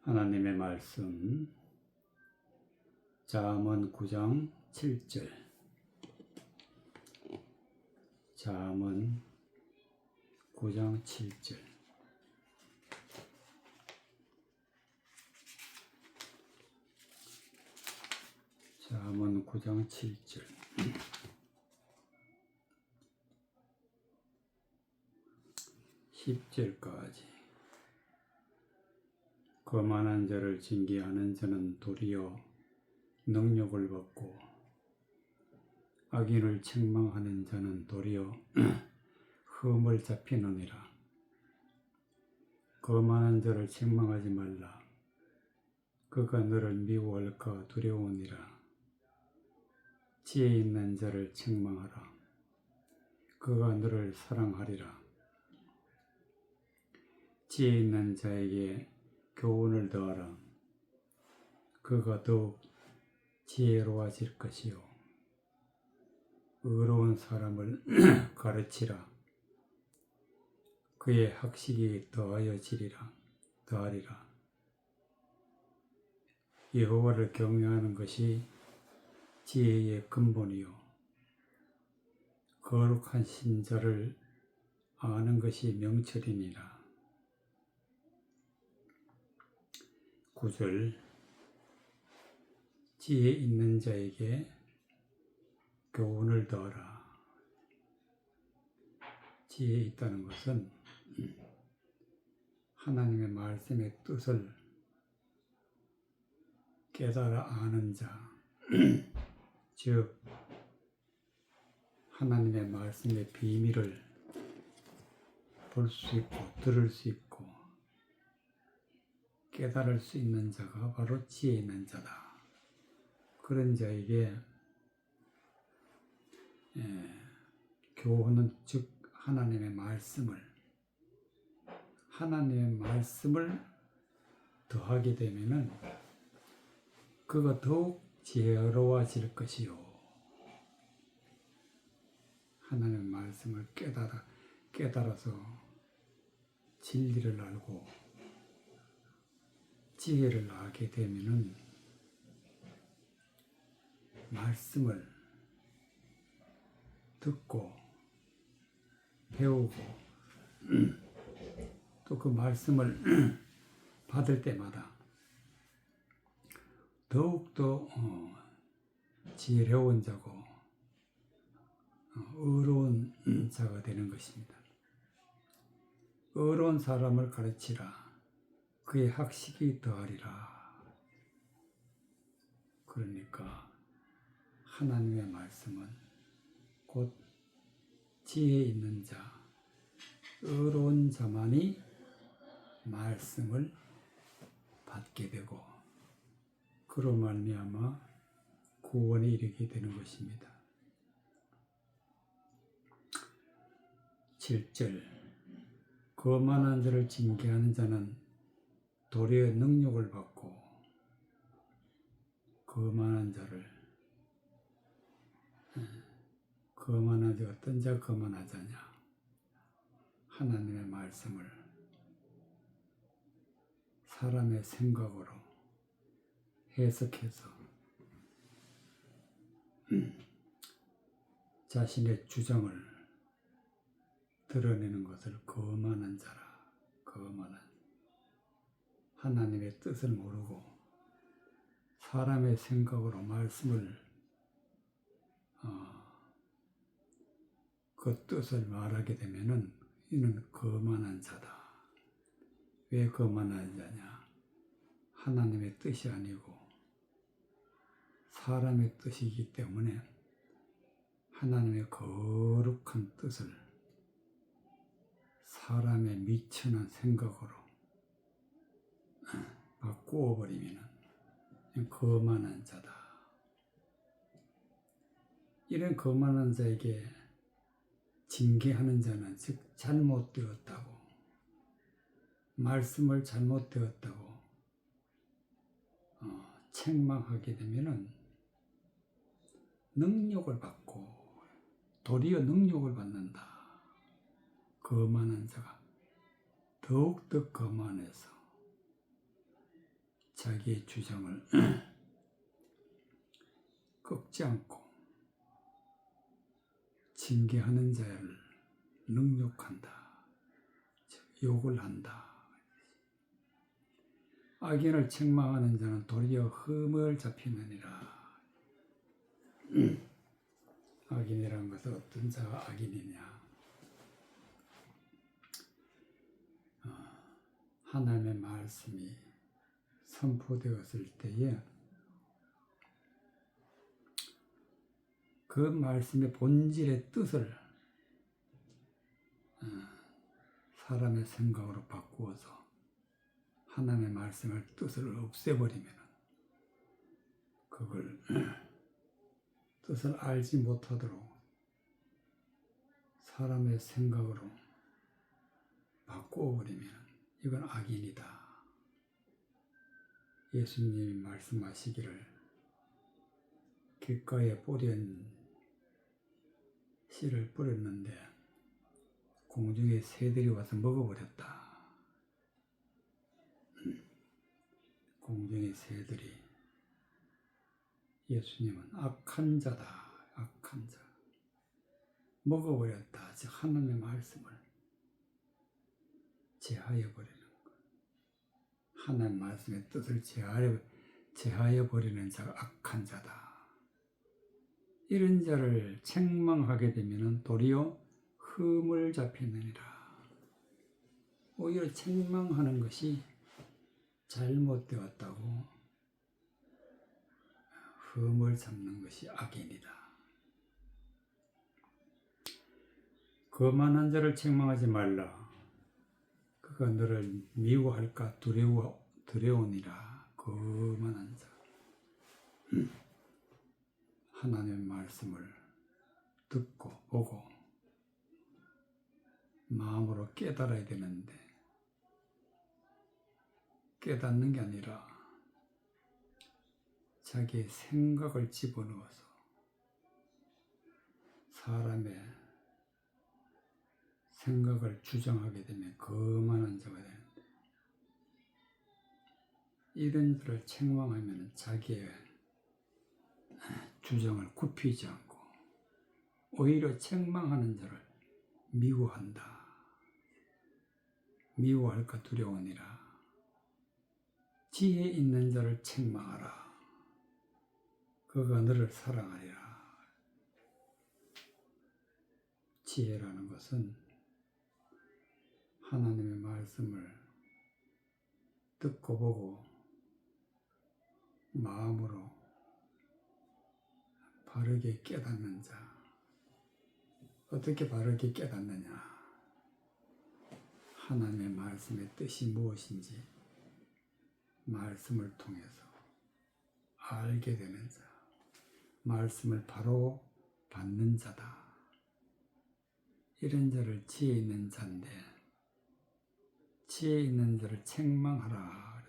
하나님의 말씀 잠언 9장 7절. 잠언 9장 7절. 잠언 9장 7절. 10절까지. 거만한 자를 징계하는 자는 도리어 능욕을 받고, 악인을 책망하는 자는 도리어 흠을 잡히느니라. 거만한 자를 책망하지 말라. 그가 너를 미워할까 두려우니라. 지혜 있는 자를 책망하라. 그가 너를 사랑하리라. 지혜 있는 자에게 교훈을 더하라. 그가 더욱 지혜로워질 것이요. 의로운 사람을 가르치라. 그의 학식이 더하리라. 여호와를 경외하는 것이 지혜의 근본이요. 거룩한 신자를 아는 것이 명철이니라. 9절. 지혜 있는 자에게 교훈을 더하라. 지혜 있다는 것은 하나님의 말씀의 뜻을 깨달아 아는 자, 즉 하나님의 말씀의 비밀을 볼 수 있고 들을 수 있고 깨달을 수 있는 자가 바로 지혜 있는 자다. 그런 자에게 교훈은 즉 하나님의 말씀을 더하게 되면은 그가 더욱 지혜로워질 것이요. 하나님의 말씀을 깨달아서 진리를 알고 지혜를 알게 되면은 말씀을 듣고 배우고 또 그 말씀을 받을 때마다 더욱더 지혜로운 자고 의로운 자가 되는 것입니다. 의로운 사람을 가르치라. 그의 학식이 더하리라. 그러니까 하나님의 말씀은 곧 지혜 있는 자, 의로운 자만이 말씀을 받게 되고 그로 말미암아 구원에 이르게 되는 것입니다. 7절. 거만한 자를 징계하는 자는 도리어 능욕을 받고, 거만한 자가 어떤 자가 거만하자냐? 하나님의 말씀을 사람의 생각으로 해석해서 자신의 주장을 드러내는 것을 거만한 자라. 하나님의 뜻을 모르고 사람의 생각으로 말씀을 그 뜻을 말하게 되면은 이는 거만한 자다. 왜 거만한 자냐? 하나님의 뜻이 아니고 사람의 뜻이기 때문에 하나님의 거룩한 뜻을 사람의 미천한 생각으로 바꾸어 버리면 거만한 자다. 이런 거만한 자에게 징계하는 자는 즉 잘못되었다고, 말씀을 잘못되었다고 책망하게 되면은 능력을 받고 도리어 능력을 받는다. 거만한 자가 더욱더 거만해서 자기의 주장을 꺾지 않고 징계하는 자를 능욕한다. 욕을 한다. 악인을 책망하는 자는 도리어 흠을 잡히느니라. 악인이란 것은 어떤 자가 악인이냐? 하나님의 말씀이 선포되었을 때에 그 말씀의 본질의 뜻을 사람의 생각으로 바꾸어서 하나님의 말씀의 뜻을 없애버리면 그걸 뜻을 알지 못하도록 사람의 생각으로 바꾸어버리면 이건 악인이다. 예수님이 말씀하시기를 길가에 뿌린 씨를 뿌렸는데 공중에 새들이 와서 먹어버렸다. 공중의 새들이 예수님은 악한 자다. 악한 자. 먹어버렸다. 즉 하나님의 말씀을 제하여버리는 것. 하나님의 말씀의 뜻을 제하여버리는 자가 악한 자다. 이런 자를 책망하게 되면 도리어 흠을 잡히느니라. 오히려 책망하는 것이 잘못되었다고 흠을 잡는 것이 악인이다. 거만한 자를 책망하지 말라. 그가 너를 미워할까 두려우니라. 거만한 자. 하나님의 말씀을 듣고 보고 마음으로 깨달아야 되는데 깨닫는 게 아니라 자기의 생각을 집어넣어서 사람의 생각을 주장하게 되면 거만한 자가 되는데 이런 자를 책망하면 자기의 주장을 굽히지 않고 오히려 책망하는 자를 미워한다. 미워할까 두려우니라. 지혜 있는 자를 책망하라. 그가 너를 사랑하리라. 지혜라는 것은 하나님의 말씀을 듣고 보고 마음으로 바르게 깨닫는 자. 어떻게 바르게 깨닫느냐? 하나님의 말씀의 뜻이 무엇인지 말씀을 통해서 알게 되는 자. 말씀을 바로 받는 자다. 이런 자를 지혜 있는 자인데 지혜 있는 자를 책망하라.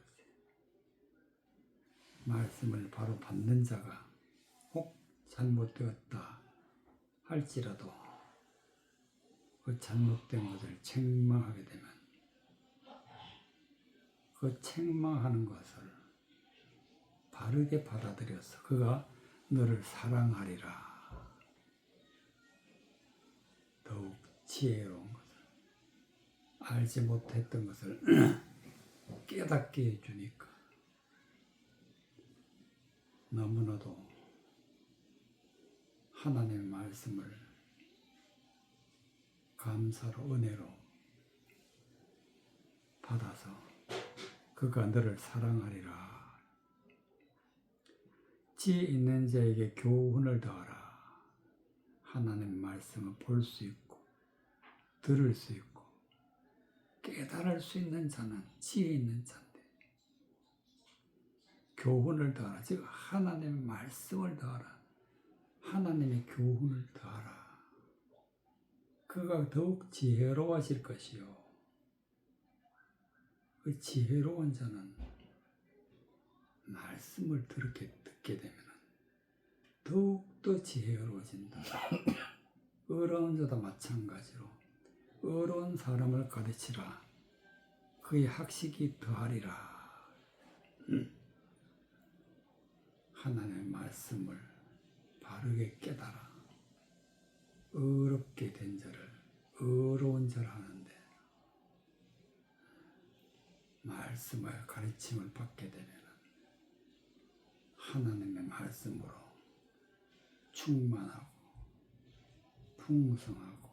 말씀을 바로 받는 자가 혹 잘못되었다 할지라도 그 잘못된 것을 책망하게 되면 그 책망하는 것을 바르게 받아들여서 그가 너를 사랑하리라. 더욱 지혜로운 것을 알지 못했던 것을 깨닫게 해주니까 너무나도 하나님의 말씀을 감사로 은혜로 받아서 그가 너를 사랑하리라. 지혜 있는 자에게 교훈을 더하라. 하나님의 말씀을 볼 수 있고 들을 수 있고 깨달을 수 있는 자는 지혜 있는 자인데 교훈을 더하라. 즉 하나님의 말씀을 더하라. 하나님의 교훈을 더하라. 그가 더욱 지혜로워질 것이요. 그 지혜로운 자는 말씀을 듣게 되면 더욱더 지혜로워진다. 어려운 자도 마찬가지로 의로운 사람을 가르치라. 그의 학식이 더하리라. 하나님의 말씀을 바르게 깨달아 의롭게 된 자를 의로운 자라 하는데, 말씀의 가르침을 받게 되면 하나님의 말씀으로 충만하고 풍성하고,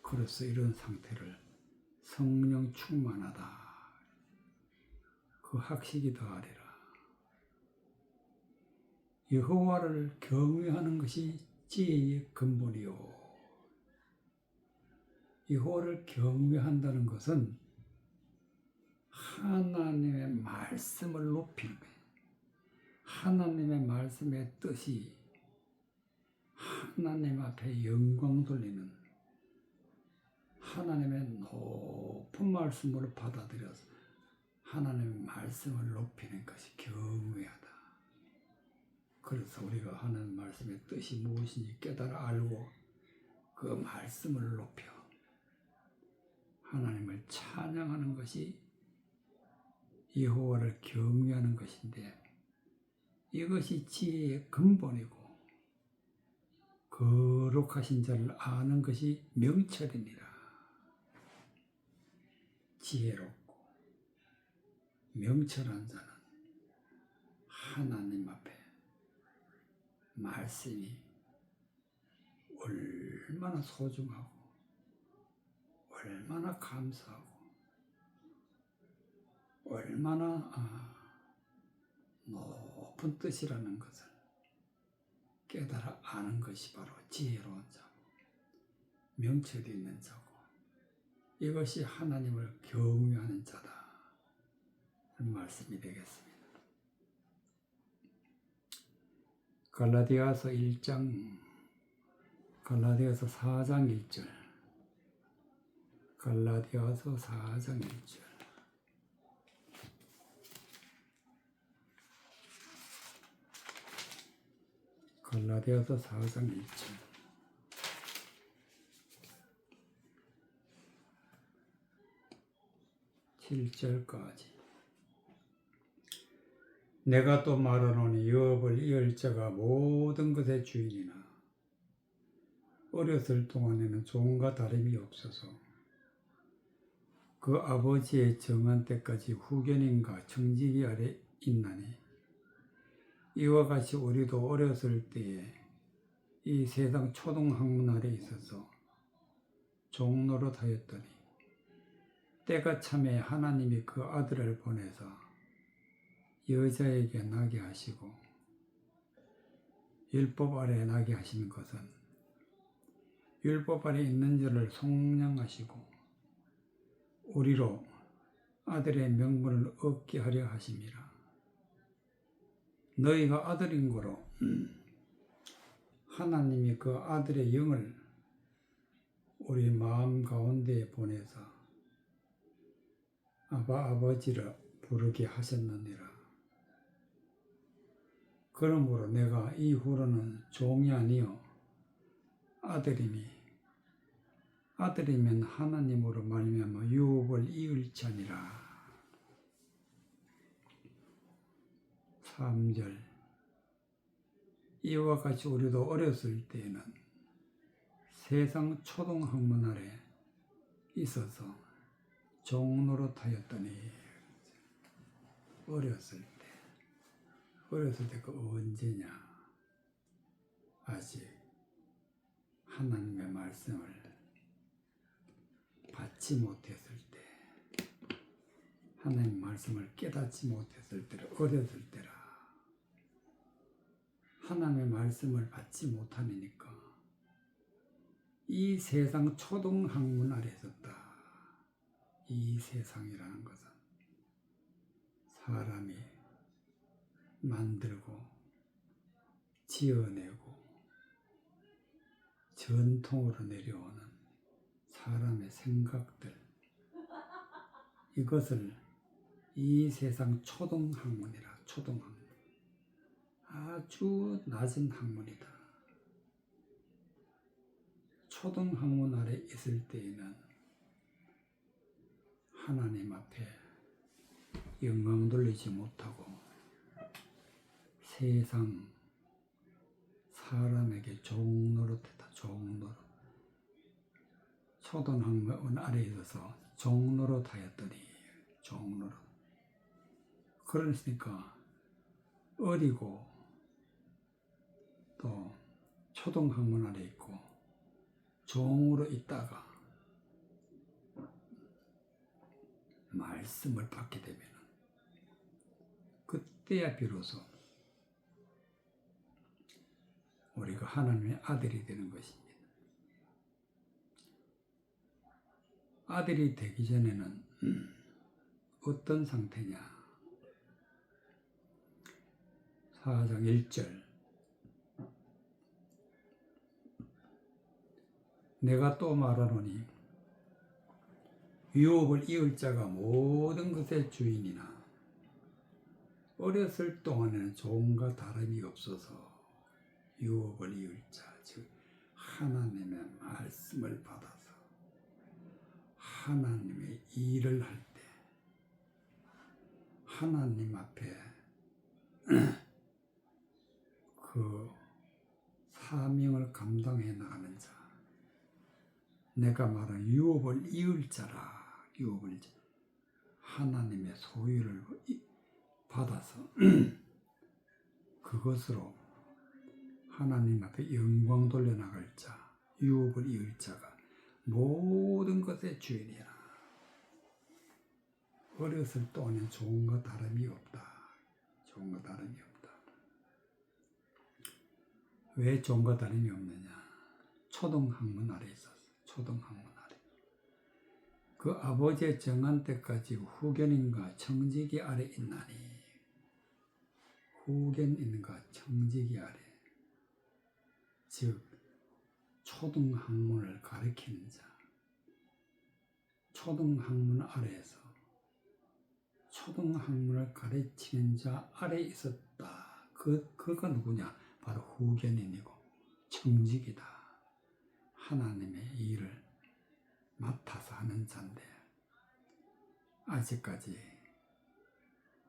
그래서 이런 상태를 성령 충만하다, 그 학식이 더하리라. 여호와를 경외하는 것이 지혜의 근본이요. 여호와를 경외한다는 것은 하나님의 말씀을 높이는 거예요. 하나님의 말씀의 뜻이 하나님 앞에 영광 돌리는, 하나님의 높은 말씀으로 받아들여서 하나님의 말씀을 높이는 것이 경외하다. 그래서 우리가 하나님 말씀의 뜻이 무엇인지 깨달아 알고 그 말씀을 높여 하나님을 찬양하는 것이 여호와를 경외하는 것인데, 이것이 지혜의 근본이고 거룩하신 자를 아는 것이 명철이니라. 지혜롭고 명철한 자는 하나님 앞에 말씀이 얼마나 소중하고 얼마나 감사하고 얼마나 높은 뜻이라는 것을 깨달아 아는 것이 바로 지혜로운 자고 명철이 있는 자고, 이것이 하나님을 경외하는 자다, 그런 말씀이 되겠습니다. 갈라디아서 4장 1절, 갈라디아서 4장 1절. 갈라디아서 4장 1절. 7절까지. 내가 또 말하노니 유업을 이을 자가 모든 것의 주인이나 어렸을 동안에는 종과 다름이 없어서 그 아버지의 정한 때까지 후견인과 청지기 아래 있나니, 이와 같이 우리도 어렸을 때에 이 세상 초등학문 아래 있어서 종노릇 하였더니, 때가 참에 하나님이 그 아들을 보내서 여자에게 나게 하시고 율법 아래 나게 하시는 것은 율법 아래 있는 자를 속량하시고 우리로 아들의 명분을 얻게 하려 하심이라. 너희가 아들인 거로 하나님이 그 아들의 영을 우리 마음 가운데에 보내서 아바 아버지라 부르게 하셨느니라. 그러므로 내가 이후로는 종이 아니요 아들이니, 아들이면 하나님으로 말미암아 유업을 이을 자니라. 3절. 이와 같이 우리도 어렸을 때에는 세상 초등학문 아래 있어서 종노릇하였더니, 어렸을 때 그 언제냐? 아직 하나님의 말씀을 받지 못했을 때, 하나님의 말씀을 깨닫지 못했을 때를 어렸을 때라. 하나님의 말씀을 받지 못하니까 이 세상 초등학문 아래 있었다. 이 세상이라는 것은 사람이 만들고 지어내고 전통으로 내려오는 사람의 생각들, 이것을 이 세상 초등학문이라. 초등학문, 아주 낮은 학문이다. 초등학문 아래 있을 때에는 하나님 앞에 영광 돌리지 못하고 세상 사람에게 종노릇했다. 종노릇. 초등학문 아래에 있어서 종노릇하였더니 종노릇. 그러니까 어리고 또 초등학문 아래 있고 종으로 있다가 말씀을 받게 되면 그때야 비로소 우리가 하나님의 아들이 되는 것입니다. 아들이 되기 전에는 어떤 상태냐? 4장 1절 내가 또 말하노니 유업을 이을 자가 모든 것의 주인이나 어렸을 동안에는 종과 다름이 없어서 유업을 이을 자, 즉 하나님의 말씀을 받아서 하나님의 일을 할 때 하나님 앞에 그 사명을 감당해 나가는 자, 내가 말한 유업을 이을 자라. 유업을 하나님의 소유를 받아서 그것으로 하나님 앞에 영광 돌려나갈 자, 유업을 이을 자가 모든 것의 주인이라. 어렸을 동안엔 종과 다름이 없다. 종과 다름이 없다. 왜 종과 다름이 없느냐? 초등학문 아래 있었어. 초등학문 아래. 그 아버지의 정한 때까지 후견인과 청지기 아래 있나니. 후견인과 청지기 아래. 즉 초등학문을 가르치는 자. 초등학문 아래에서 초등학문을 가르치는 자 아래 있었다. 그가 누구냐? 바로 후견인이고 청지기다. 하나님의 일을 맡아서 하는 자인데 아직까지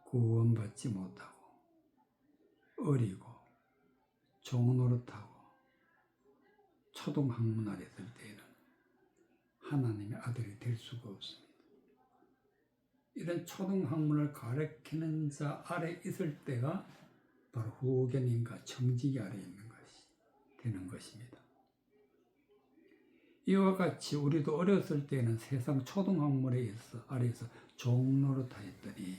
구원받지 못하고 어리고 종노릇하고 초등학문 아래 있을 때에는 하나님의 아들이 될 수가 없습니다. 이런 초등학문을 가르치는 자 아래 있을 때가 바로 후견인과 청지기 아래 있는 것이 되는 것입니다. 이와 같이 우리도 어렸을 때는 세상 초등학문에 아래에서 종노릇하였더니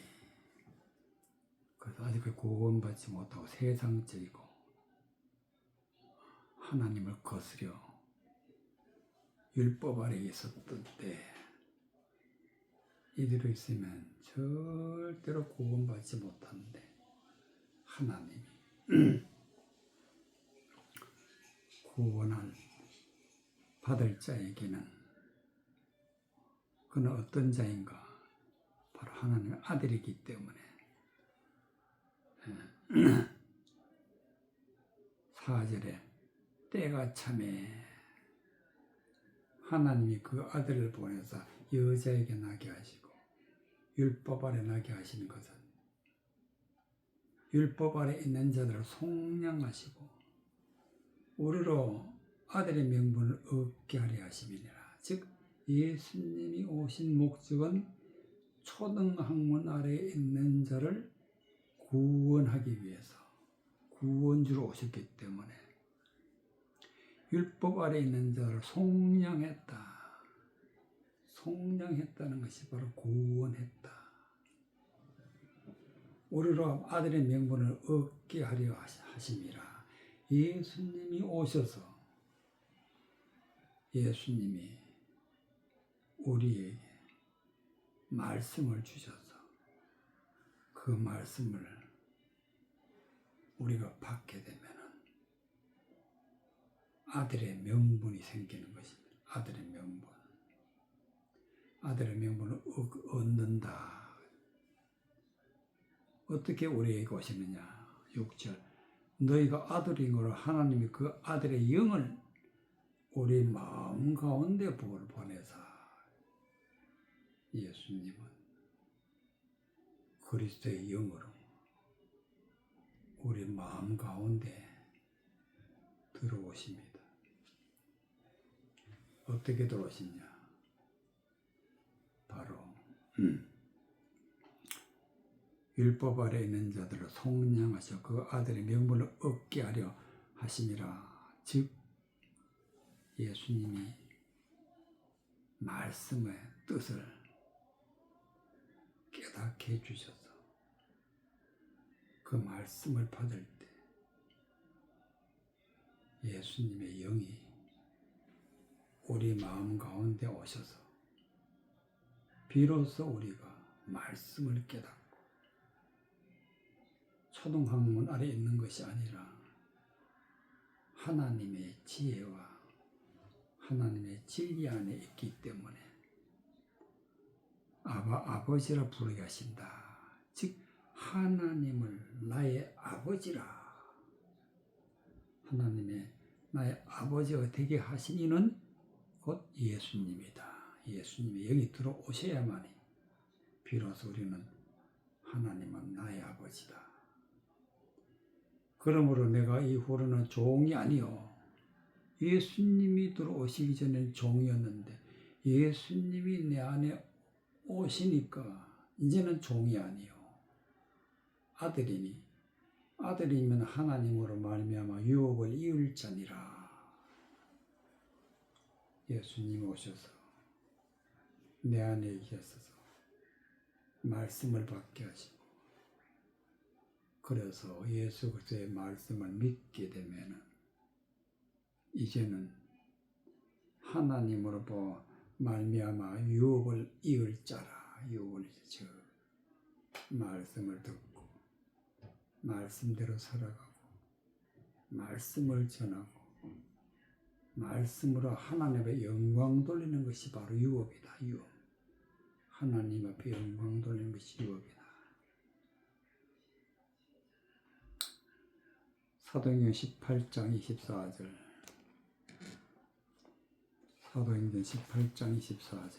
그래서 아직 구원받지 못하고 세상적이고 하나님을 거스려 율법 아래에 있었던 때 이대로 있으면 절대로 구원받지 못하는데 하나님이 구원을 받을 자에게는 그는 어떤 자인가? 바로 하나님의 아들이기 때문에 4절에 때가 참에 하나님이 그 아들을 보내서 여자에게 나게 하시고 율법 아래 나게 하시는 것은 율법 아래 있는 자들을 속량하시고 우리로 아들의 명분을 얻게 하려 하심이니라. 즉 예수님이 오신 목적은 초등학문 아래에 있는 자를 구원하기 위해서 구원주로 오셨기 때문에 율법 아래에 있는 자를 속량했다. 속량했다는 것이 바로 구원했다. 우리로 아들의 명분을 얻게 하려 하심이라. 예수님이 오셔서 예수님이 우리에게 말씀을 주셔서 그 말씀을 우리가 받게 되면 아들의 명분이 생기는 것입니다. 아들의 명분. 아들의 명분을 얻는다. 어떻게 우리에게 오시느냐? 6절. 너희가 아들인 거로 하나님이 그 아들의 영을 우리 마음 마음 가운데 복을 보내사 예수님은 그리스도의 영으로 우리 마음 가운데 들어오십니다. 어떻게 들어오시냐? 바로 율법 아래 있는 자들을 속량하셔 그 아들의 명분을 얻게 하려 하심이라. 즉 예수님이 말씀의 뜻을 깨닫게 해주셔서 그 말씀을 받을 때 예수님의 영이 우리 마음 가운데 오셔서 비로소 우리가 말씀을 깨닫고 초등학문 아래 있는 것이 아니라 하나님의 지혜와 하나님의 진리 안에 있기 때문에 아버지라 부르게 하신다. 즉 하나님을 나의 아버지라, 하나님의 나의 아버지가 되게 하신 이는 곧 예수님이다. 예수님의 영이 들어오셔야만이 비로소 우리는 하나님은 나의 아버지다. 그러므로 내가 이후로는 종이 아니요, 예수님이 들어오시기 전에는 종이었는데 예수님이 내 안에 오시니까 이제는 종이 아니요 아들이니, 아들이면 하나님으로 말미암아 유업을 이을 자니라. 예수님이 오셔서 내 안에 계셔서 말씀을 받게 하시고, 그래서 예수 그리스도의 말씀을 믿게 되면은 이제는 하나님으로 말미암아 유업을 이을 자라. 유업을 즉 말씀을 듣고 말씀대로 살아가고 말씀을 전하고 말씀으로 하나님의 영광 돌리는 것이 바로 유업이다. 유업. 하나님 앞에 영광 돌리는 것이 유업이다. 사도행전 18장 24절. 사도행전 18장 24절.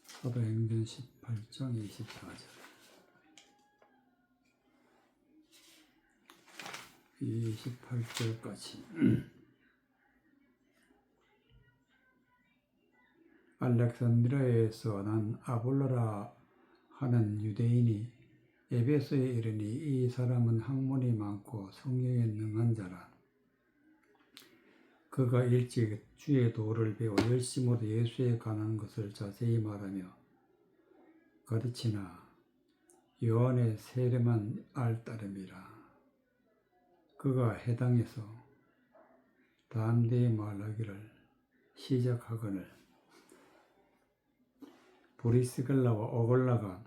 사도행전 18장 24절. 28절까지. 알렉산드리아에서 난 아볼로라 하는 유대인이 에베소에 이르니 이 사람은 학문이 많고 성경에 능한 자라. 그가 일찍 주의 도를 배워 열심으로 예수에 관한 것을 자세히 말하며 가르치나 요한의 세례만 알 따름이라. 그가 해당에서 담대히 말하기를 시작하거늘 브리스길라와 어글라가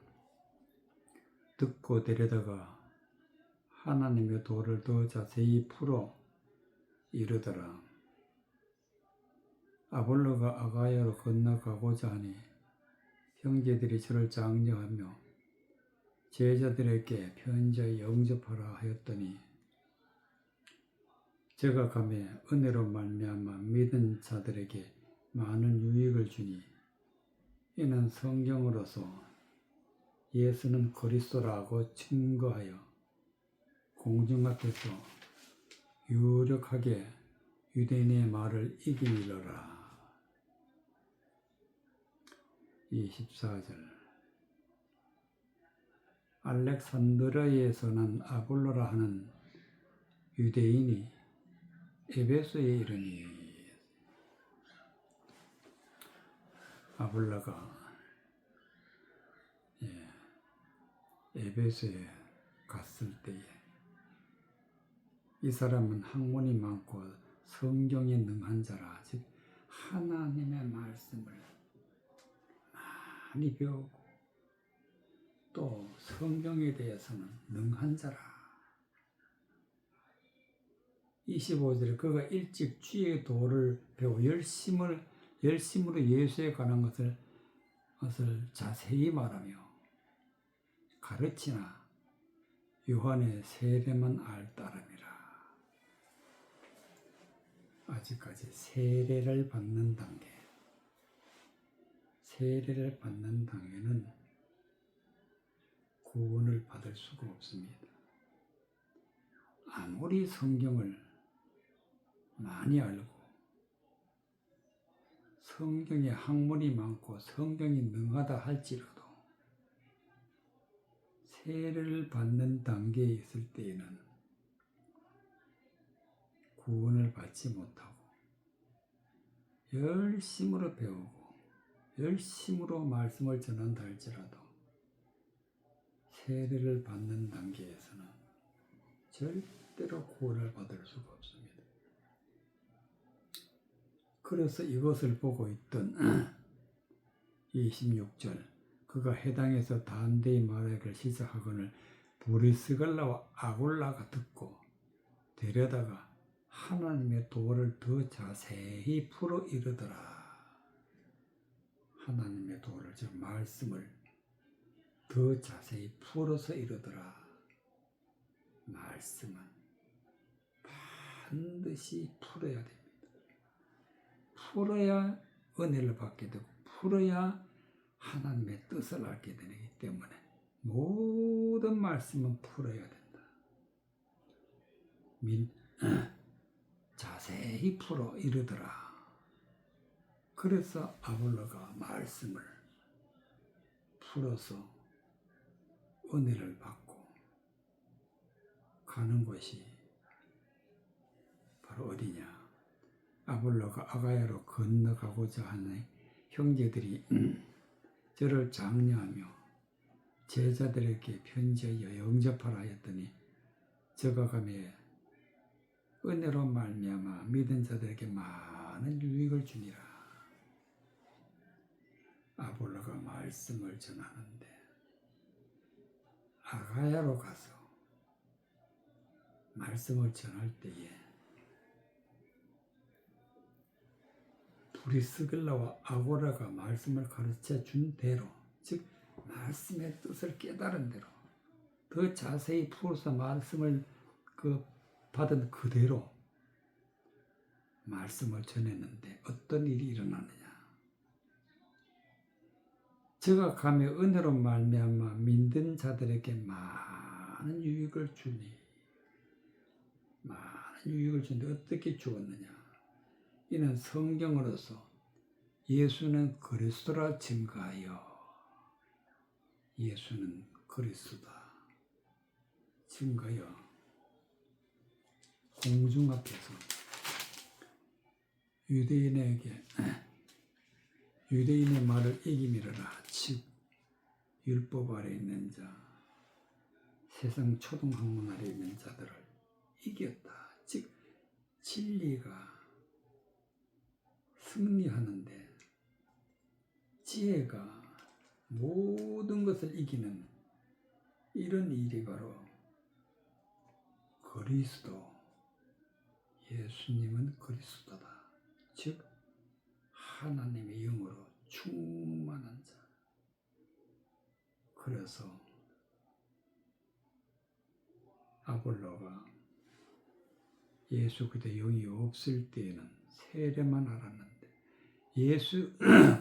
듣고 데려다가 하나님의 도를 더 자세히 풀어 이르더라. 아볼로가 아가야로 건너가고자 하니 형제들이 저를 장려하며 제자들에게 편지하여 영접하라 하였더니 제가 가매 은혜로 말미암아 믿은 자들에게 많은 유익을 주니 이는 성경으로서 예수는 그리스도라고 증거하여 공중 앞에서 유력하게 유대인의 말을 이기리라. 24절. 알렉산드리아에서 난 아볼로라 하는 유대인이 에베소에 이르니. 아볼로가 에베소에 갔을 때에 이 사람은 학문이 많고 성경에 능한 자라. 즉 하나님의 말씀을 많이 배우고 또 성경에 대해서는 능한 자라. 25절에 그가 일찍 주의 도를 배워 열심으로 예수에 관한 것을 자세히 말하며 가르치나 요한의 세례만 알 따름이라. 아직까지 세례를 받는 단계. 세례를 받는 단계는 구원을 받을 수가 없습니다. 아무리 성경을 많이 알고 성경에 학문이 많고 성경이 능하다 할지라도 세례를 받는 단계에 있을 때에는 구원을 받지 못하고 열심으로 배우고 열심으로 말씀을 전한다 할지라도 세례를 받는 단계에서는 절대로 구원을 받을 수가 없습니다. 그래서 이것을 보고 있던 26절 그가 해당에서 담대히 말하기를 시작하거늘 브리스갈라와 아굴라가 듣고 데려다가 하나님의 도를 더 자세히 풀어 이르더라. 하나님의 도를, 즉 말씀을 더 자세히 풀어서 이르더라. 말씀은 반드시 풀어야 됩니다. 풀어야 은혜를 받게 되고 풀어야 하나님의 뜻을 알게 되기 때문에 모든 말씀은 풀어야 된다. 자세히 풀어 이르더라. 그래서 아볼로가 말씀을 풀어서 은혜를 받고 가는 곳이 바로 어디냐? 아볼로가 아가야로 건너가고자 하는 형제들이 저를 장려하며 제자들에게 편지하여 영접하라 하였더니 저가 가며 은혜로 말미암아 믿은 자들에게 많은 유익을 주니라. 아볼로가 말씀을 전하는데 아가야로 가서 말씀을 전할 때에 브리스길라와 아고라가 말씀을 가르쳐 준 대로, 즉 말씀의 뜻을 깨달은 대로 더 자세히 풀어서 말씀을 받은 그대로 말씀을 전했는데 어떤 일이 일어나느냐? 저가 가며 은혜로 말미암아 믿는 자들에게 많은 유익을 주니, 많은 유익을 주는데 어떻게 주었느냐? 이는 성경으로서 예수는 그리스도라 증거하여, 예수는 그리스도다 증거하여 공중 앞에서 유대인의 말을 이기미르라. 즉 율법 아래 있는 자, 세상 초등학문 아래 있는 자들을 이겼다. 즉 진리가 승리하는데 지혜가 모든 것을 이기는 이런 일이 바로 그리스도, 예수님은 그리스도다. 즉 하나님의 영으로 충만한 자. 그래서 아볼로가 예수 그때 영이 없을 때에는 세례만 알았는데 예수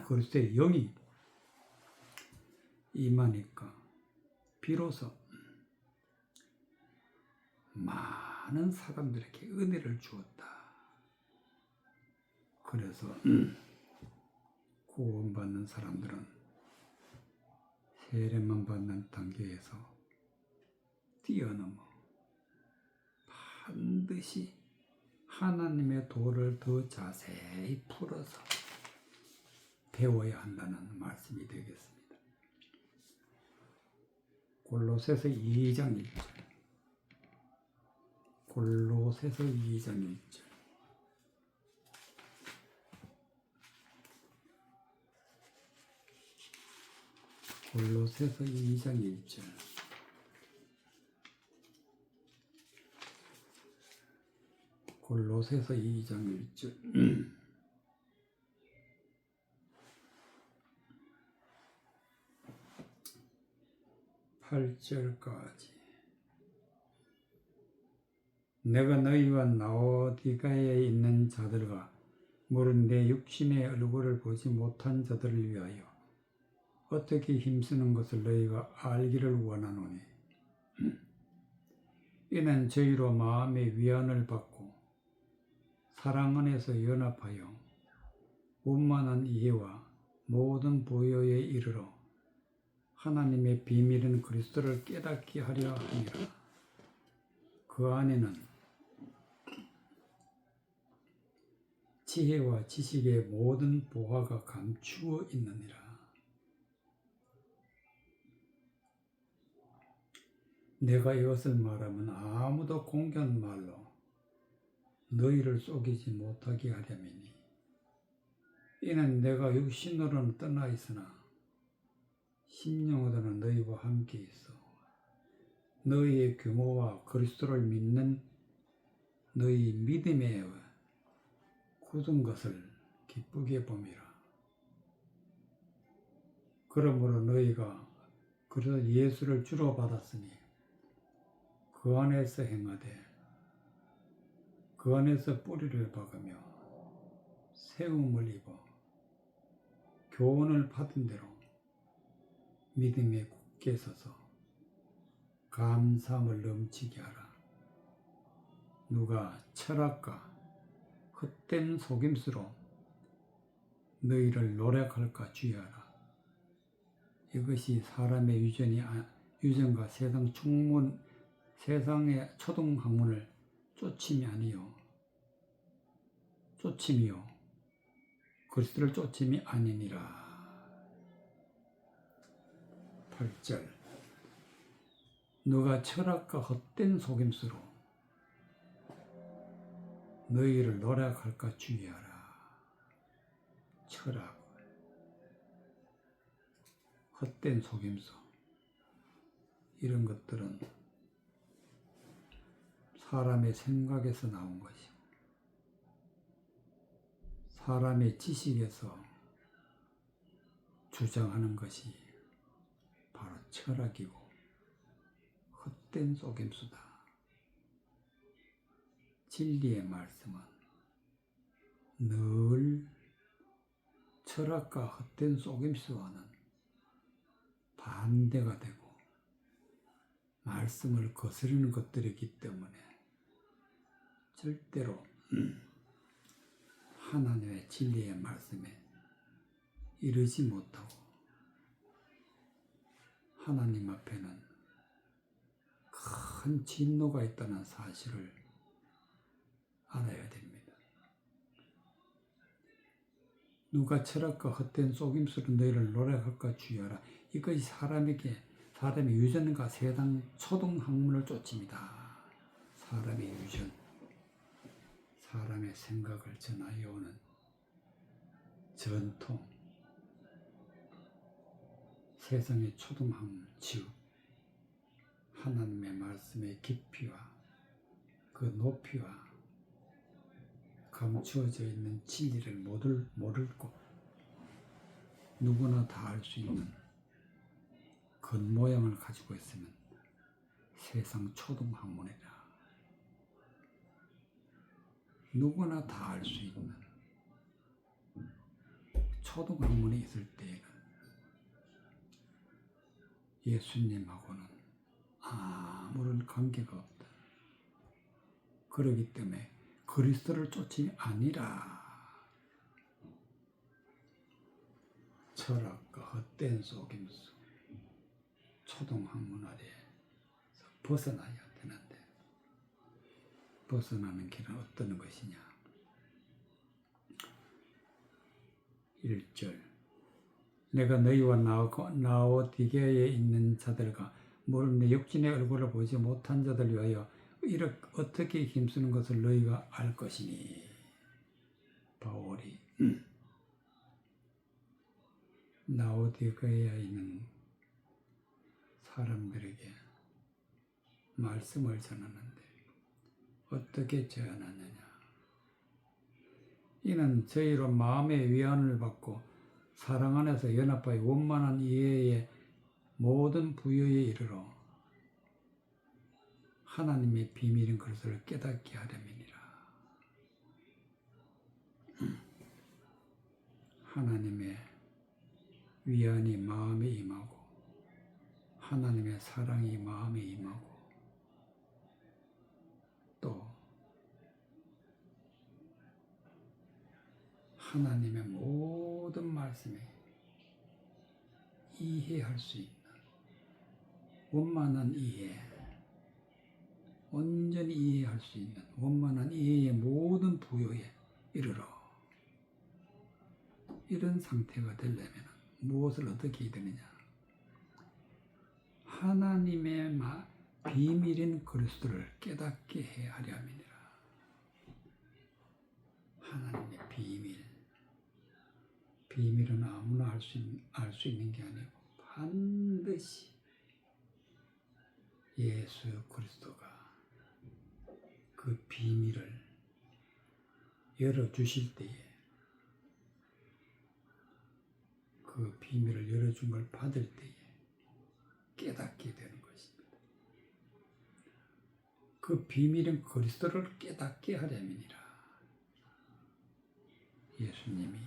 그리스도의 영이 임하니까 비로소 많은 사람들에게 은혜를 주었다. 그래서 구원받는 사람들은 세례만 받는 단계에서 뛰어넘어 반드시 하나님의 도를 더 자세히 풀어서 배워야 한다는 말씀이 되겠습니다. 골로새서 2장 1절. 골로새서 2장 1절. 골로새서 2장 1절. 골로새서 2장 1절. 8절까지 내가 너희와 라오디가에 있는 자들과 물은 내 육신의 얼굴을 보지 못한 자들을 위하여 어떻게 힘쓰는 것을 너희가 알기를 원하노니 이는 저희로 마음의 위안을 받고 사랑 안에서 연합하여 원만한 이해와 모든 보혈에 이르러 하나님의 비밀인 그리스도를 깨닫게 하려 함이라. 그 안에는 지혜와 지식의 모든 보화가 감추어 있느니라. 내가 이것을 말하면 아무도 공견 말로 너희를 속이지 못하게 하려니니 이는 내가 육신으로는 떠나 있으나 심령으로는 너희와 함께 있어 너희의 규모와 그리스도를 믿는 너희 믿음에 굳은 것을 기쁘게 봄이라. 그러므로 너희가 그래서 예수를 주로 받았으니 그 안에서 행하되 그 안에서 뿌리를 박으며 세움을 입어 교훈을 받은 대로 믿음에 굳게 서서 감사함을 넘치게 하라. 누가 철학과 헛된 속임수로 너희를 노력할까 주의하라. 이것이 사람의 유전과 세상의 초등학문을 쫓임이요 그리스도를 쫓임이 아니니라. 8절 누가 철학과 헛된 속임수로 너희를 노력할까 주의하라. 철학, 헛된 속임수 이런 것들은 사람의 생각에서 나온 것이고 사람의 지식에서 주장하는 것이 바로 철학이고 헛된 속임수다. 진리의 말씀은 늘 철학과 헛된 속임수와는 반대가 되고 말씀을 거스르는 것들이기 때문에 절대로 하나님의 진리의 말씀에 이르지 못하고 하나님 앞에는 큰 진노가 있다는 사실을 알아야 됩니다. 누가 철학과 헛된 속임수로 너희를 노력할까 주의하라. 이것이 사람의 유전과 세상 초등학문을 쫓습니다. 사람의 유전, 사람의 생각을 전하여 오는 전통, 세상의 초등학문, 즉 하나님의 말씀의 깊이와 그 높이와 감추어져 있는 진리를 모르고 누구나 다 알 수 있는 겉모양을 가지고 있으면 세상 초등학문이라. 누구나 다 알 수 있는 초등학문이 있을 때에는 예수님하고는 아무런 관계가 없다. 그렇기 때문에 그리스도를 쫓음이 아니라 철학과 헛된 속임수, 초등학문 아래에서 벗어나야 되는데 벗어나는 길은 어떤 것이냐. 1절 내가 너희와 라오디게에 있는 자들과 물은 내 육신의 얼굴을 보지 못한 자들 위하여 이렇게 어떻게 힘쓰는 것을 너희가 알 것이니. 바울이 라오디게에 있는 사람들에게 말씀을 전하는데 어떻게 전하느냐. 이는 저희로 마음의 위안을 받고 사랑 안에서 연합하여 원만한 이해의 모든 부여에 이르러 하나님의 비밀인 것을 깨닫게 하려니라. 하나님의 위안이 마음에 임하고 하나님의 사랑이 마음에 임하고 또 하나님의 모든 말씀에 이해할 수 있는 원만한 이해, 온전히 이해할 수 있는 원만한 이해의 모든 부요에 이르러 이런 상태가 되려면 무엇을 어떻게 해야 되느냐? 하나님의 비밀인 그리스도를 깨닫게 해 하려 함이니라. 하나님의 비밀은 아무나 알 수 있는 게 아니고 반드시 예수 그리스도가 그 비밀을 열어주실 때에 그 비밀을 열어준 걸 받을 때에 깨닫게 되는 것입니다. 그 비밀은 그리스도를 깨닫게 하려면이라. 예수님이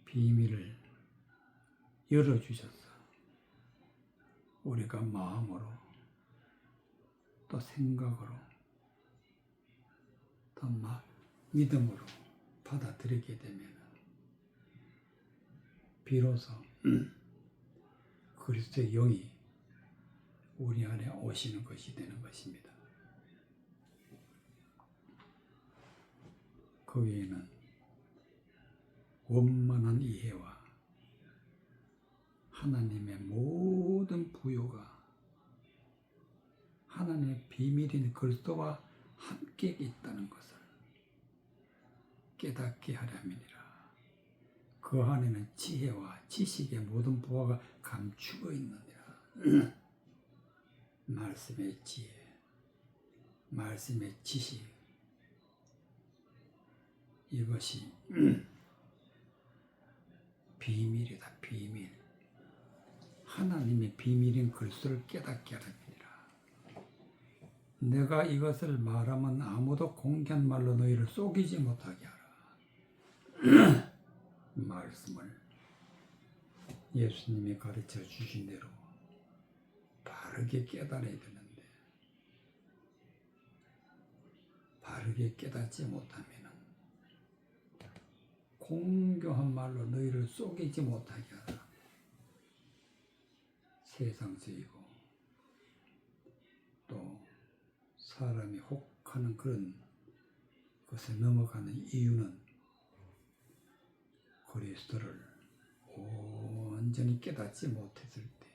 비밀을 열어주셔서 우리가 마음으로 또 생각으로 또 믿음으로 받아들이게 되면 비로소 그리스도의 영이 우리 안에 오시는 것이 되는 것입니다. 그 외에는 원만한 이해와 하나님의 모든 부요가 하나님의 비밀인 그리스도와 함께 있다는 것을 깨닫게 하려면이라. 그 안에는 지혜와 지식의 모든 부하가 감추어 있느니라. 말씀의 지혜, 말씀의 지식, 이것이 비밀이다. 비밀. 하나님의 비밀인 그리스도를 깨닫게 하느니라. 내가 이것을 말하면 아무도 공개한 말로 너희를 속이지 못하게 하라. 말씀을 예수님이 가르쳐 주신 대로 바르게 깨달아야 되는데 바르게 깨닫지 못하면 공교한 말로 너희를 속이지 못하게 하라. 세상적이고 또 사람이 혹하는 그런 것에 넘어가는 이유는 그리스도를 온전히 깨닫지 못했을 때,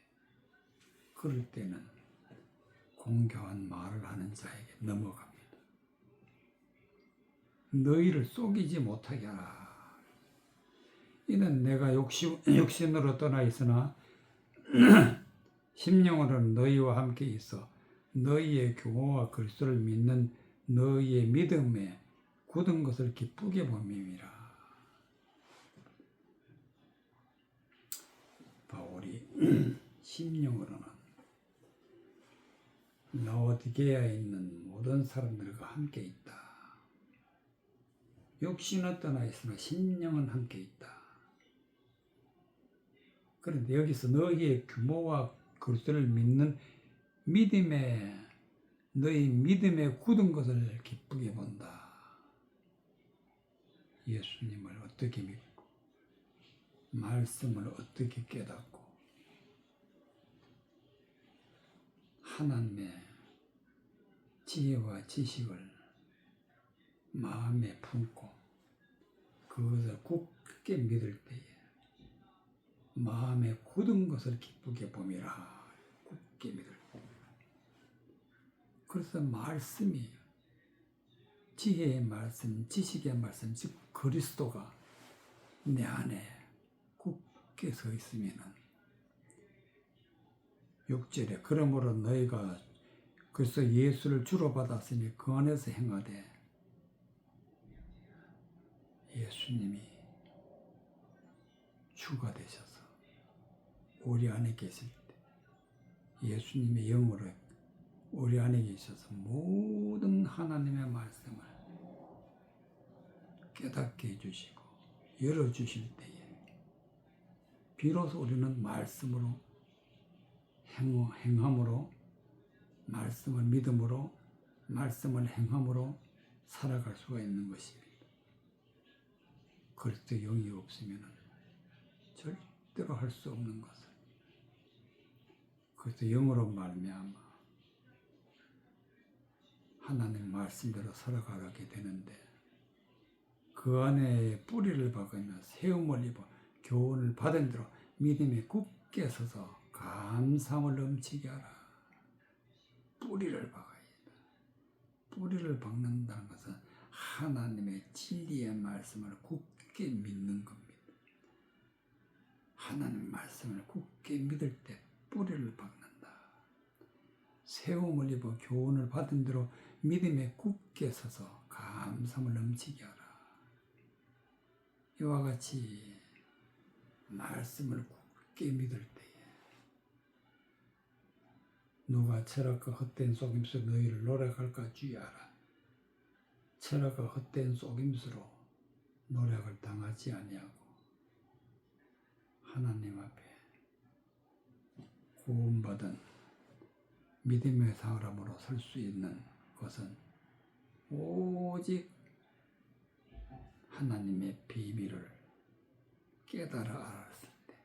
그럴 때는 공교한 말을 하는 자에게 넘어갑니다. 너희를 속이지 못하게 하라. 이는 내가 육신으로 떠나 있으나 심령으로는 너희와 함께 있어 너희의 교모와 그리스도를 믿는 너희의 믿음에 굳은 것을 기쁘게 봄임이라. 바울이 심령으로는 라오디게아에 있는 모든 사람들과 함께 있다. 육신은 떠나 있으나 심령은 함께 있다. 그런데 여기서 너희의 규모와 그리스도를 믿는 너희 믿음에 굳은 것을 기쁘게 본다. 예수님을 어떻게 믿고 말씀을 어떻게 깨닫고 하나님의 지혜와 지식을 마음에 품고 그것을 굳게 믿을 때에 마음에 굳은 것을 기쁘게 봄이라. 굳게 믿을 때. 그래서 말씀이 지혜의 말씀, 지식의 말씀, 즉 그리스도가 내 안에 굳게 서 있으면은 6절에 그러므로 너희가 그래서 예수를 주로 받았으니 그 안에서 행하되 예수님이 주가 되셔서 우리 안에 계실 때 예수님의 영으로 우리 안에 계셔서 모든 하나님의 말씀을 깨닫게 해주시고 열어주실 때에 비로소 우리는 말씀으로 행함으로 말씀을 믿음으로 말씀을 행함으로 살아갈 수가 있는 것입니다. 그리스도의 영이 없으면 절대로 할 수 없는 것을 그리스도의 영으로 말미암아 하나님 말씀대로 살아가게 되는데 그 안에 뿌리를 박으며 세움을 입어 교훈을 받은 대로 믿음에 굳게 서서 감사함을 넘치게 하라. 뿌리를 박아야 돼. 뿌리를 박는다는 것은 하나님의 진리의 말씀을 굳게 믿는 겁니다. 하나님의 말씀을 굳게 믿을 때 뿌리를 박는다. 세움을 입어 교훈을 받은 대로 믿음에 굳게 서서 감사함을 넘치게 하라. 이와 같이 말씀을 굳게 믿을 때에 누가 철학과 헛된 속임수로 너희를 노력할까 주의하라. 철학과 헛된 속임수로 노력을 당하지 아니하고 하나님 앞에 구원받은 믿음의 사람으로 설 수 있는 것은 오직 하나님의 비밀을 깨달아 알았을 때,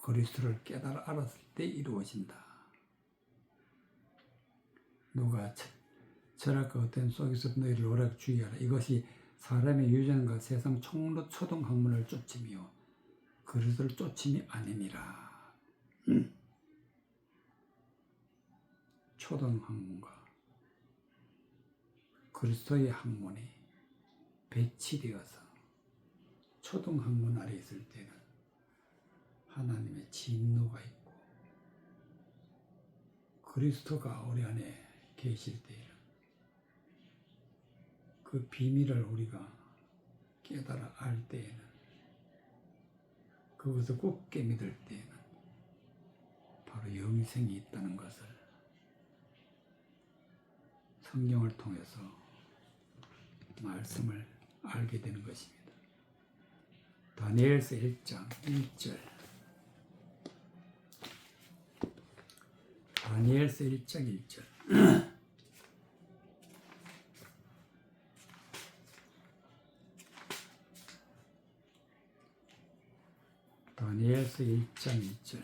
그리스도를 깨달아 알았을 때 이루어진다. 누가 철학과 헛된 속에서 너희를 오락 주의하라. 이것이 사람의 유전과 세상 초등 학문을 쫓으며 그리스도를 쫓음이 아니니라. 초등 학문과 그리스도의 학문이 배치되어서 초등 학문 아래 있을 때는 하나님의 진노가 있고 그리스도가 우리 안에 계실 때에는 그 비밀을 우리가 깨달아 알 때에는 그것을 굳게 믿을 때에는 바로 영생이 있다는 것을 성경을 통해서 말씀을 알게 되는 것입니다. 다니엘서 1장 1절 다니엘서 1장 1절 다니엘서 1장 2절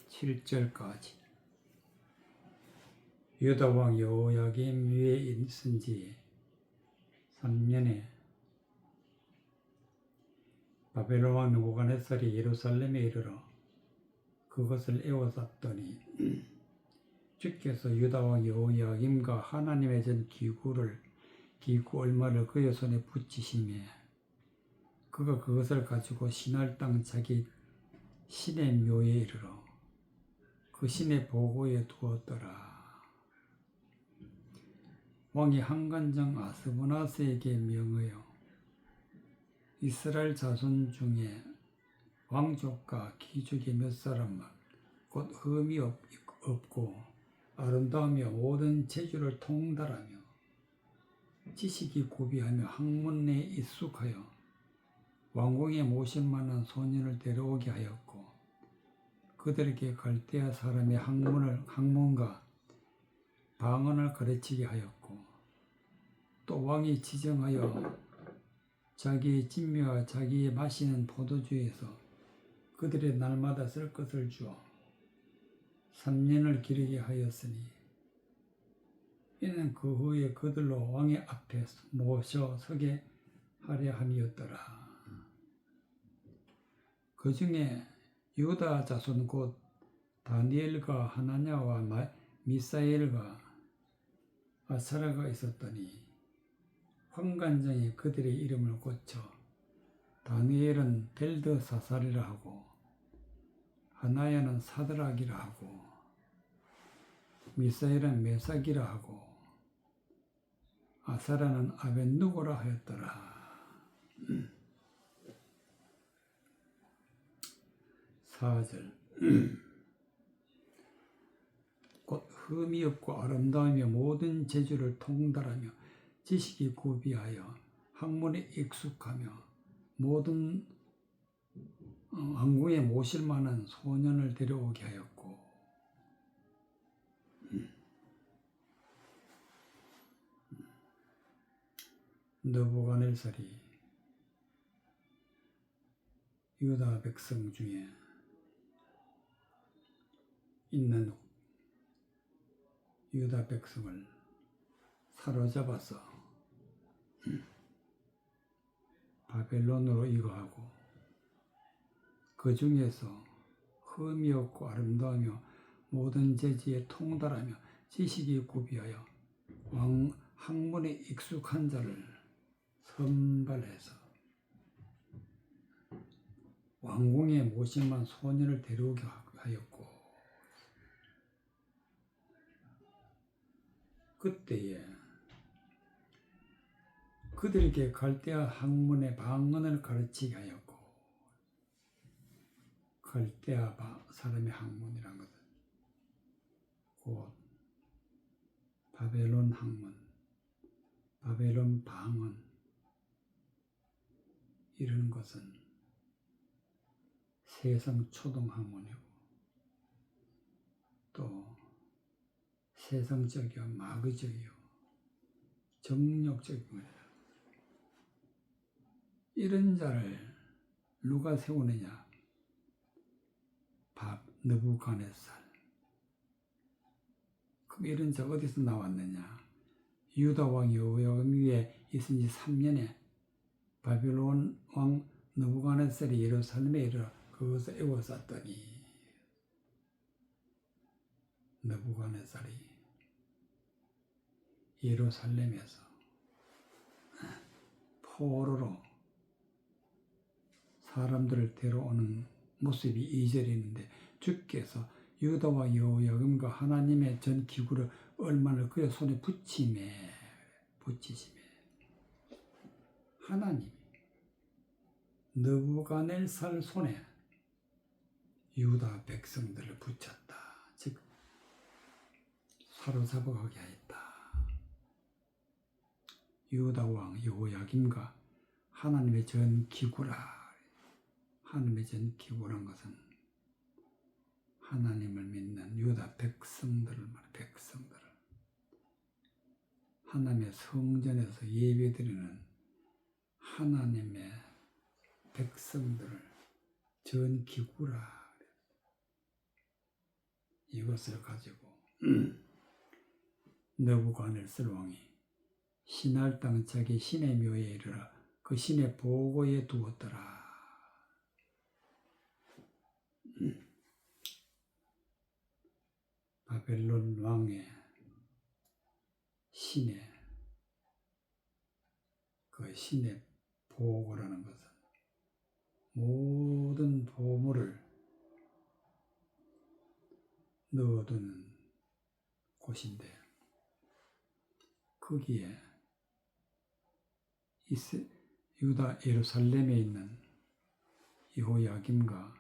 7절까지 유다 왕 여호야김 위에 있은 지 3년에 바벨론 왕 느부갓네살이 예루살렘에 이르러 그것을 에워쌌더니 주께서 유다 왕 여호야김과 하나님의 전 기구 얼마를 그의 손에 붙이시며 그가 그것을 가지고 시날 땅 자기 신의 묘에 이르러 그 신의 보고에 두었더라. 왕이 한간장 아스보나스에게 명하여 이스라엘 자손 중에 왕족과 귀족의 몇 사람만 곧 흠이 없고 아름다우며 모든 재주를 통달하며 지식이 고비하며 학문에 익숙하여 왕궁에 모실 만한 소년을 데려오게 하였고 그들에게 갈대아 사람의 학문과 방언을 가르치게 하였고 또 왕이 지정하여 자기의 진미와 자기의 마시는 포도주에서 그들의 날마다 쓸 것을 주어 3년을 기르게 하였으니 이는 그 후에 그들로 왕의 앞에 모셔 서게 하려 함이었더라. 그 중에 유다 자손 곧 다니엘과 하나냐와 미사엘과 아사라가 있었더니 환관장이 그들의 이름을 고쳐 다니엘은 벨드사살이라 하고 하나야는 사드락이라 하고 미사엘은 메삭이라 하고 아사라는 아벤누고라 하였더라. 4절 곧 흠이 없고 아름다우며 모든 재주를 통달하며 지식이 구비하여 학문에 익숙하며 모든 왕궁에 모실 만한 소년을 데려오게 하였고 느부갓네살이 유다 백성 중에 있는 유다 백성을 사로잡아서 바벨론으로 이거하고 그 중에서 흠이 없고 아름다우며 모든 재지에 통달하며 지식이 구비하여 학문에 익숙한 자를 선발해서 왕궁에 모실만 소년을 데려오게 하였고 그때에 그들에게 갈대아 학문의 방언을 가르치게 하였고 갈대아 사람의 학문이란 것은 곧 바벨론 학문, 바벨론 방언 이런 것은 세상 초동 학문이고 또 세상적이요 마귀적이요 정욕적이고 이런 자를 누가 세우느냐? 느부갓네살. 그럼 이런 자 어디서 나왔느냐? 유다 왕 여호야김에 있은 지 3년에 바벨론 왕 느부갓네살이 예루살렘에 이르러 그것을 에워쌌더니 느부갓네살이 예루살렘에서 포로로 사람들을 데려오는 모습이 2절에 있는데 주께서 유다 왕 여호야김과 하나님의 전 기구를 얼마나 그의 손에 붙이시매 하나님이 느부갓네살 손에 유다 백성들을 붙였다. 즉 사로잡아가게 하였다. 유다 왕 여호야김과 하나님의 전 기구라. 하나님의 전 기구란 것은 하나님을 믿는 유다 백성들을 말해 백성들을 하나님의 성전에서 예배드리는 하나님의 백성들을 전 기구라. 이것을 가지고 느부갓네살 왕이 신할 땅 자기 신의 묘에 이르러 그 신의 보고에 두었더라. 바벨론 왕의 그 신의 보고라는 것은 모든 보물을 넣어두는 곳인데 거기에 유다 예루살렘에 있는 여호야김과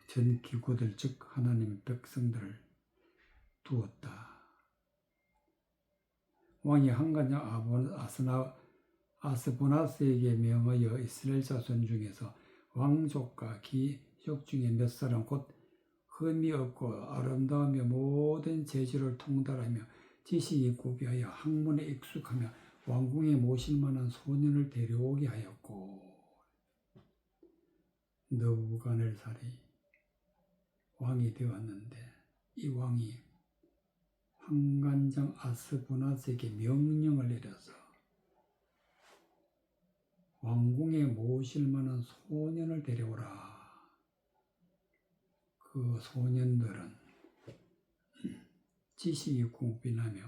전 기구들 즉 하나님의 백성들을 두었다. 왕이 한간장 아스보나스에게 명하여 이스라엘 자손 중에서 왕족과 귀족 중에 몇 사람 곧 흠이 없고 아름다우며 모든 재주를 통달하며 지식이 구비하여 학문에 익숙하며 왕궁에 모실 만한 소년을 데려오게 하였고 느부갓네살이 왕이 되었는데 이 왕이 환관장 아스보나스에게 명령을 내려서 왕궁에 모실 만한 소년을 데려오라. 그 소년들은 지식이 구비하며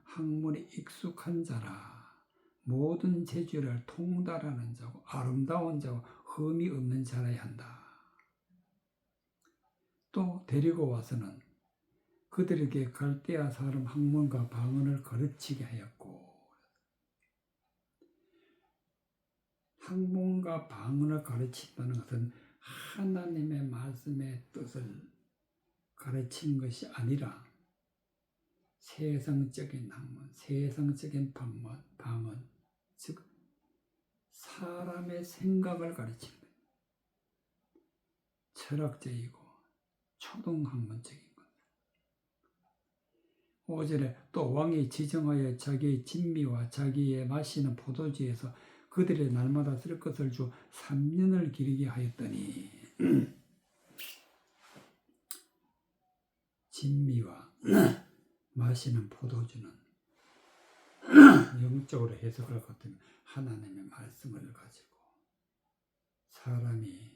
학문에 익숙한 자라. 모든 재주를 통달하는 자고 아름다운 자고 흠이 없는 자라야 한다. 또 데리고 와서는 그들에게 갈대아 사람 학문과 방언을 가르치게 하였고 학문과 방언을 가르친다는 것은 하나님의 말씀의 뜻을 가르친 것이 아니라 세상적인 학문, 세상적인 방언, 즉 사람의 생각을 가르친 것. 철학적이고 초등학문적인 것. 5절에 또 왕이 지정하여 자기의 진미와 자기의 마시는 포도주에서 그들의 날마다 쓸 것을 주 3년을 기르게 하였더니 진미와 마시는 포도주는 영적으로 해석할 것 같으면 하나님의 말씀을 가지고 사람이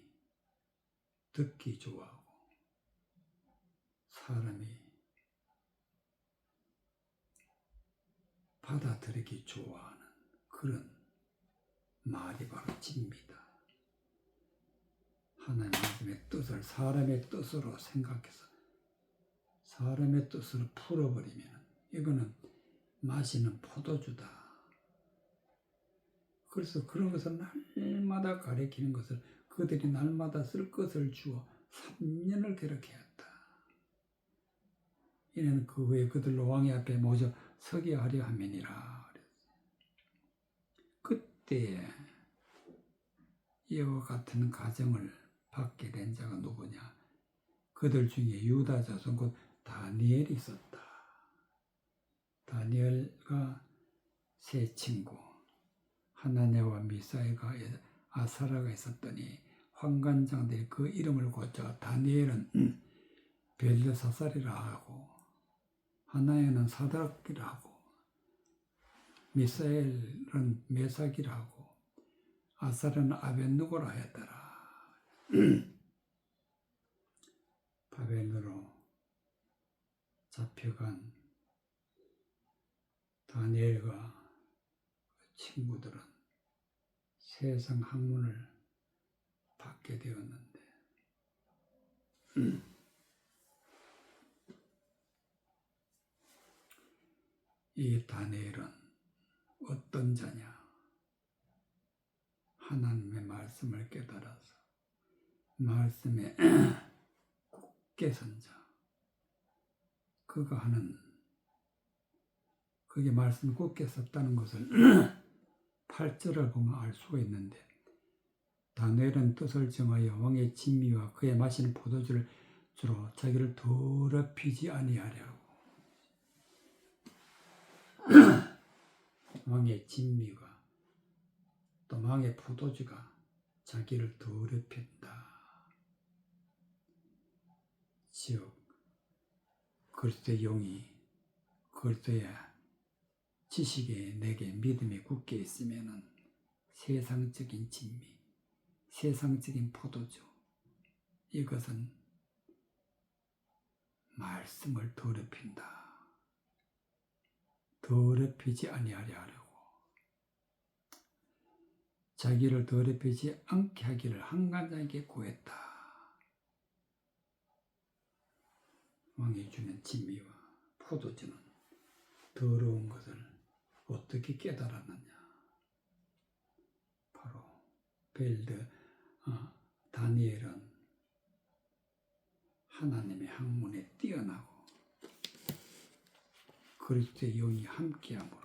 듣기 좋아하고 사람이 받아들이기 좋아하는 그런 말이 바로 진미다. 하나님의 말씀의 뜻을 사람의 뜻으로 생각해서 사람의 뜻으로 풀어버리면 이거는 마시는 포도주다. 그래서 그런 것을 날마다 가리키는 것을 그들이 날마다 쓸 것을 주어 3년을 괴롭게했다. 이는 그 후에 그들로 왕의 앞에 모여 서게 하려 함이니라. 그때 이와 같은 가정을 받게 된 자가 누구냐? 그들 중에 유다 자손 곧 다니엘이 있었다. 다니엘과 세 친구 하나네와 미사엘과 아사라가 있었더니 환관장들이 그 이름을 고쳐 다니엘은 벨르사살이라 하고 하나야는 사드락이라 하고 미사엘은 메삭이라 하고 아사라는 아벤누고라 하였더라. 바벨론으로 잡혀간 다니엘과 친구들은 세상 학문을 받게 되었는데 이 다니엘은 어떤 자냐? 하나님의 말씀을 깨달아서 말씀에 굳게 선 자. 그가 하는 그게 말씀이 굳게 섰다는 것을 8절을 보면 알 수가 있는데 다니엘은 뜻을 정하여 왕의 진미와 그의 마시는 포도주를 주로 자기를 더럽히지 아니하려고 왕의 진미가 또 왕의 포도주가 자기를 더럽힌다. 즉 그리스도의 영이 그리스도의 지식에 내게 믿음이 굳게 있으면 세상적인 진미, 세상적인 포도주 이것은 말씀을 더럽힌다. 더럽히지 아니하려 하려고 자기를 더럽히지 않게 하기를 한간장에게 구했다. 왕이 주는 진미와 포도주는 더러운 것을 어떻게 깨달았느냐? 바로 다니엘은 하나님의 학문에 뛰어나고 그리스도의 영이 함께함으로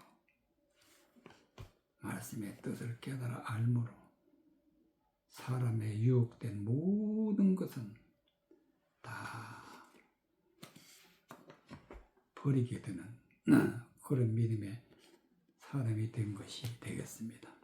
말씀의 뜻을 깨달아 알므로 사람의 유혹된 모든 것은 다 버리게 되는 그런 믿음의 사람이 된 것이 되겠습니다.